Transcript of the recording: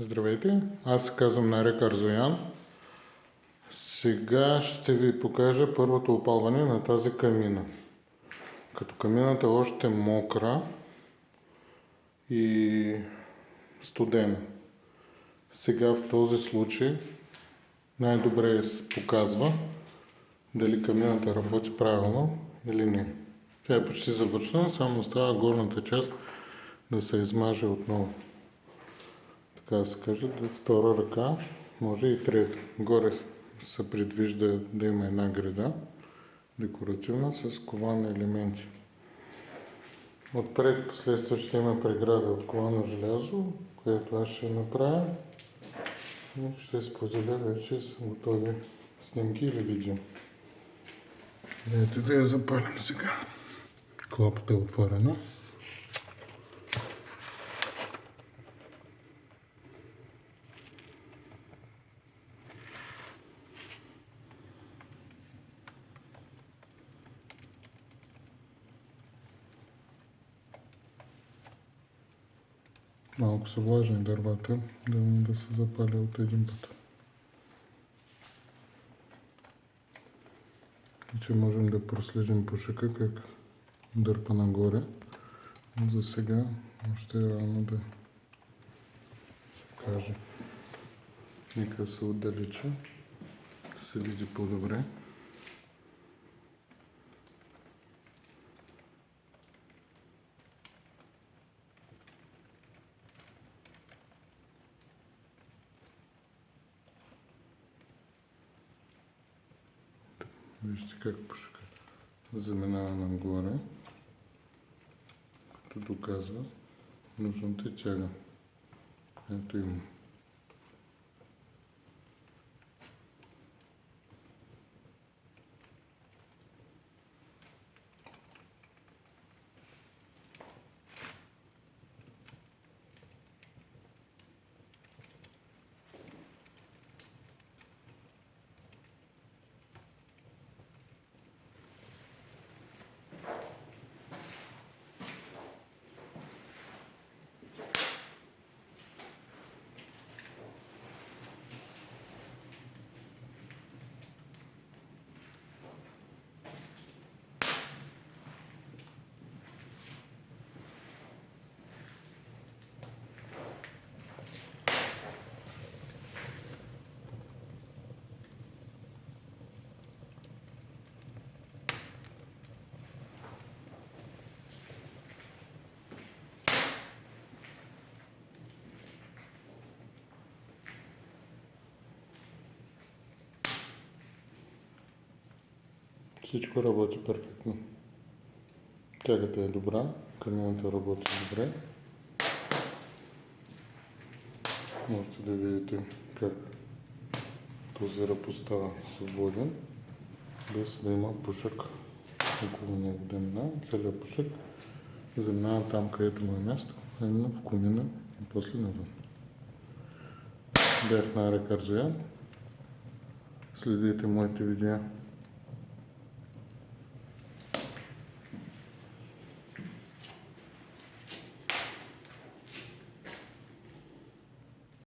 Здравейте, аз се казвам Нарек Арзоян. Сега ще ви покажа първото опалване на тази камина. Като камината е още мокра и студена. Сега в този случай най-добре се показва дали камината работи правилно или не. Тя е почти завършена, само остава горната част да се измаже отново. Така да се каже, втора ръка, може и трета. Горе се предвижда да има една греда, декоративна, с ковани елементи. Отпред последствие ще има преграда от ковано желязо, което аз ще направя и ще споделя вече с готови снимки или видео. Дайте да я запалим сега. Клапата е отворена. Малко са влажни дървата, да се запаля от един път. И че можем да проследим пушека как дърпа нагоре. Но за сега още е рано да се каже. Нека се отдалеча, да се види по-добре. Вижте как пушка заминава нагоре, като доказва нужната тяга. Ето има. Всичко работи перфектно. Тягата е добра, камината работи добре. Можете да видите как този ръб остава свободен, без да има пушек около него да минава. Целият пушек заминава там, където му е място, а именно в комина и после навън. Бях Нарек Арзоян. Следите моите видеа.